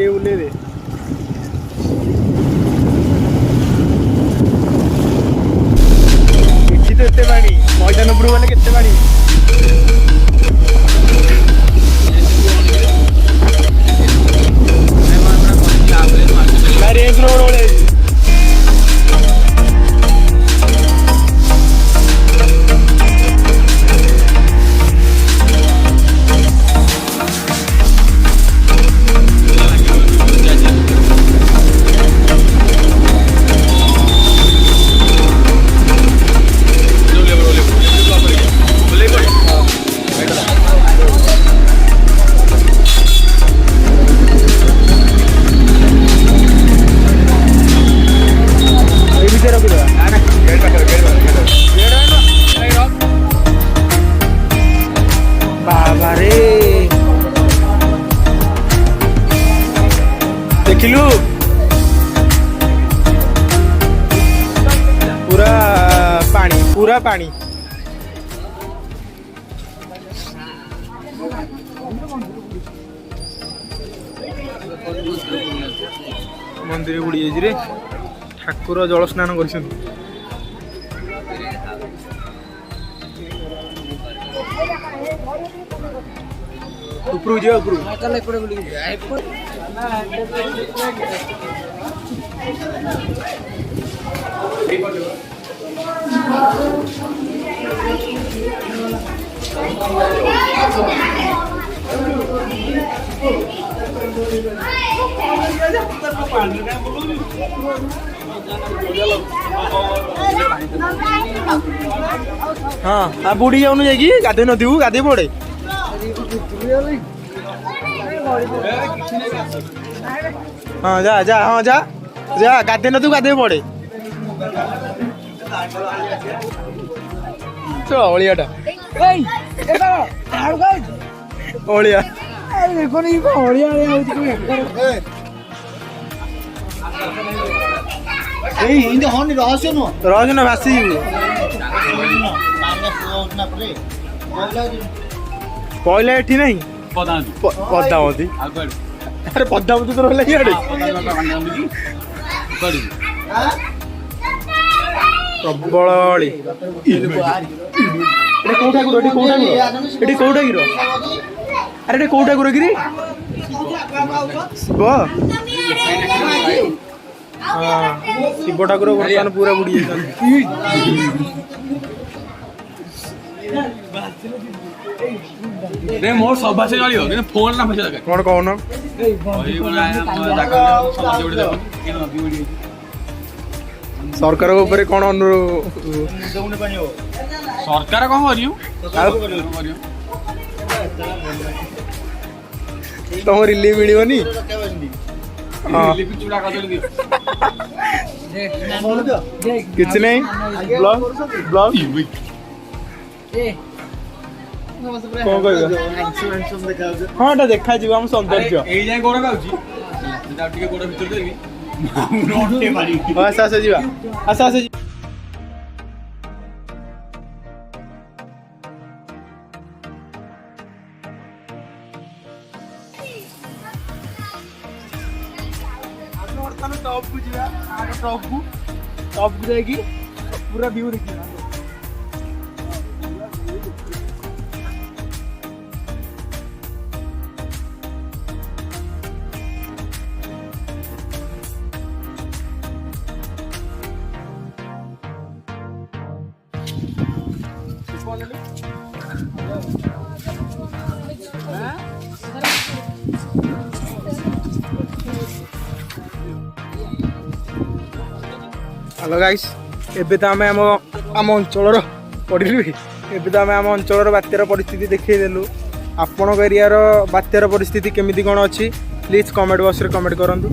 बुले दे तो एते पानी मैदान उपरू गले केते पानी रेस रोड ओले देखिलु पूरा पानी मंदिर बुड़ी रे ठाकुर जल स्नान कर उपरू जा उपरू हाँ हाँ बुढ़ी जाऊन जाकि गाधे नदीबू गाधे पड़े हाँ जा जा हाँ जा जा गाधे नदू गाधे पड़े अलियाटा अलिया रहस्य न भासी पहले एठी नहीं पद्मावती अरे पद्मावती तो रहला इयाडे प्रबल अली एटे कोउ ठाकुर एटे कोउ ठाकुर अरे एटे कोउ ठाकुर गिरी शिव हाँ शिव ठाकुर बर्तमान पूरा बुड़ी रे मोर सब से चलियो कि फोन ना पैसा लगा कौन कहून सरकार ऊपर कौन सरकार कौन करियो तुम रिलीफ मिलनी किसी नहीं ब्लॉग ब्लॉग कौन कह हाँ एटा देखा जी हम सौंदर्य एई जाय गोड़ गाउची ता टिके गोड़ भीतर देबी नोटे मारी आसा आसा जीवा आसा आसा टॉप को जीवा आगे टॉप को जाएगी पूरा व्यू देखिए हेलो गाइस एबे तो आम आम अंचल पढ़लु एबे तो आम अंचल बात्यार परिस्थिति देखदेलु आपण एरियार बात्यार परिस्थिति केमिति कौन अच्छी प्लीज कमेंट बॉक्स रे कमेंट करंतु।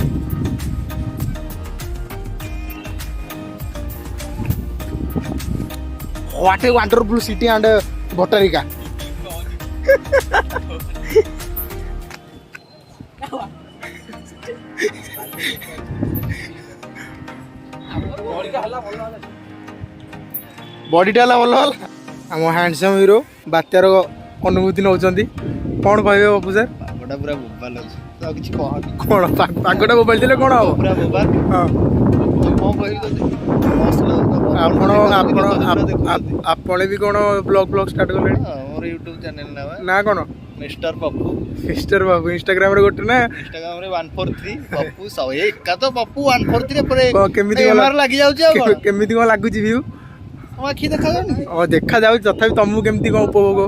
What a wonderful city and Bhattarika बॉडीटा भल आम हैंडसम हीरो बात्यार अनुभूति नौकरी कौन कहे बापू सर पूरा बोबाल ଆଉ କିଛି କହନି। କ'ଣ ପାଗଟା ମୋବାଇଲ ଦେଲେ କ'ଣ ହବ? ପୁରା ବୋବାଲ। ହଁ କଣ କହିବି ତତେ? ମସ୍ତ ଲାଗୁଛି। ଆପଣ ଆପଣ ବି କ'ଣ ବ୍ଲଗ୍ ଷ୍ଟାର୍ଟ କଲେଣି? ମୋର ୟୁଟ୍ୟୁବ ଚ୍ୟାନେଲ ନା କ'ଣ? ମିଷ୍ଟର ପପୁ। ମିଷ୍ଟର ବାବୁ ଇନଷ୍ଟାଗ୍ରାମରେ ଗୋଟେ ନା? ଇନଷ୍ଟାଗ୍ରାମରେ 143 ପପୁ ଏକା ତ ପପୁ 143 ପରେ କେମିତି ଲାଗି ଯାଉଛି ଆଉ କ'ଣ? କେମିତି କ'ଣ ଲାଗୁଛି ଭିଉ? ଆଖି ଦେଖାଯାଉନି? ଦେଖାଯାଉଛି ତଥାପି ତମକୁ କେମିତି କ'ଣ ଉପଭୋଗ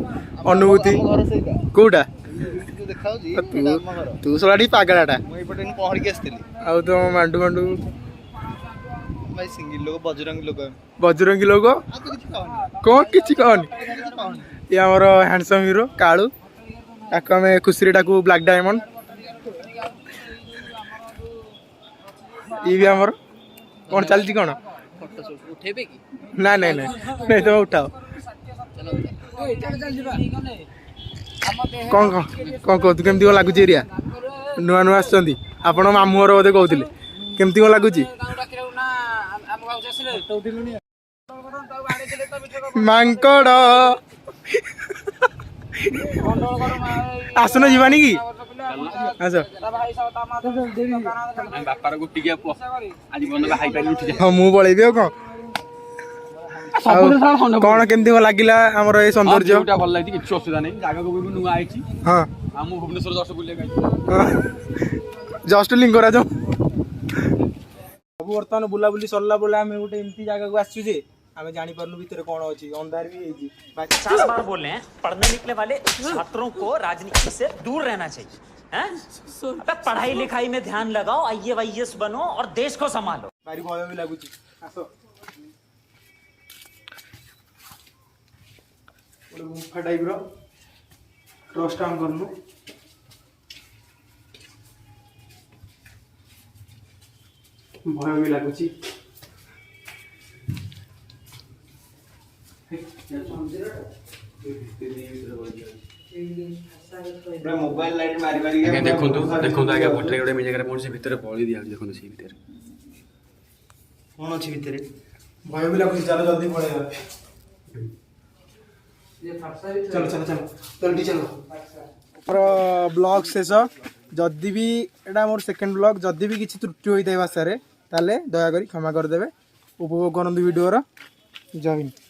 ଅନୁଭୂତି? ଘର ସେଇଟା କୋଉଟା? ଦେଖାଯାଉଛି ତୁ ଶଳାଟି ପାଗଳାଟା। ମୁଁ ଏଇପଟେ ପହଁରିକି ଆସିଥିଲି। ଆଉ ତମ ମାଣ୍ଡୁ ଭାଇ ସିଙ୍ଗିଲ ଲୋକ ବଜରଙ୍ଗୀ ଲୋକ ବଜରଙ୍ଗୀ ଲୋକ ଆଉ ତ କିଛି କହନି। କ'ଣ କିଛି କହନି? ଇଏ ଆମର ହ୍ୟାଣ୍ଡସମ୍ ହିରୋ କାଳୁ, ତାକୁ ଆମେ ଖୁସିରେ ଡାକୁ ବ୍ଲାକ୍ ଡାଇମଣ୍ଡ। ଇଏ ବି ଆମର କ'ଣ ଚାଲିଛି କ'ଣ? ଉଠେଇବେ କି? ନାଇଁ ତମେ ଉଠାଅ। କ'ଣ କହୁଛୁ? କେମିତି କ'ଣ ଲାଗୁଛି ଏରିଆ? ନୂଆ ଆସିଛନ୍ତି ଆପଣ? ମାମୁଁ ଘର ବୋଧେ କହୁଥିଲେ। କେମିତି କ'ଣ ଲାଗୁଛି? ମାଙ୍କଡ଼ ଆସୁନ ଯିବାନି କି? ଆସ। ବାପାର ଗୋଟିକିଆ ପୁଅ ଆଜି ପର୍ଯ୍ୟନ୍ତ ବାହା ହେଇପାରିନି। ହଁ ମୁଁ ପଳେଇବି ଆଉ କ'ଣ? କ'ଣ କେମିତି କ'ଣ ଲାଗିଲା ଆମର ଏଇ ସୌନ୍ଦର୍ଯ୍ୟ? ଭଲ ଲାଗିଛି, କିଛି ଅସୁବିଧା ନାହିଁ। ଜାଗାକୁ ବି ନୂଆ ହେଇଛି। ହଁ ଆମ ଭୁବନେଶ୍ୱର ଜଷ୍ଟ ବୁଲିବାକୁ ଜଷ୍ଟ ଲିଙ୍ଗରାଜ ସବୁ ବର୍ତ୍ତମାନ ବୁଲାବୁଲି ସରିଲା ପରେ ଆମେ ଗୋଟେ ଏମିତି ଜାଗାକୁ ଆସିଛୁ ଯେ ଆମେ ଜାଣିପାରୁନୁ ଭିତରେ କ'ଣ ଅଛି। ଅନ୍ଧାର ବି ହେଇଛି। 50 बार बोल रहे हैं पढ़ने निकले वाले छात्रों को राजनीति से दूर रहना चाहिए हैं? अबे पढ़ाई लिखाई में ध्यान लगाओ, IAS बनो और देश को संभालो। भारी भय भी लाଗୁଛି। ଆସ ଗୋଟେ ଗୁମ୍ଫା ଟାଇପର ଟର୍ଚ୍ଚ ଅନ୍ କରନୁ। ଭୟ ବି ଲାଗୁଛି। ମୋବାଇଲ ଲାଇଟ୍ ମାରି ମାରି ଦେଖନ୍ତୁ ଆଜ୍ଞା ପଟରେ ଗୋଟେ ଜାଗାରେ ପହଞ୍ଚି ଭିତରେ ବଳି ଦିଆଯାଉଛି। ଦେଖନ୍ତୁ ସେଇ ଭିତରେ କ'ଣ ଅଛି ଭିତରେ? ଭୟ ବି ଲାଗୁଛି। ଚାଲ ଜଲ୍ଦି ପଳେଇବା। ଚାଲ ଜଲ୍ଦି ଚାଲ। ଆମର ବ୍ଲଗ୍ ଶେଷ। ଯଦି ବି ଏଇଟା ମୋର ସେକେଣ୍ଡ ବ୍ଲଗ୍, ଯଦି ବି କିଛି ତ୍ରୁଟି ହୋଇଥାଏ ଭାଷାରେ ତାହେଲେ ଦୟାକରି କ୍ଷମା କରିଦେବେ। ଉପଭୋଗ କରନ୍ତୁ ଭିଡ଼ିଓର। ଜୟ ହିନ୍ଦ।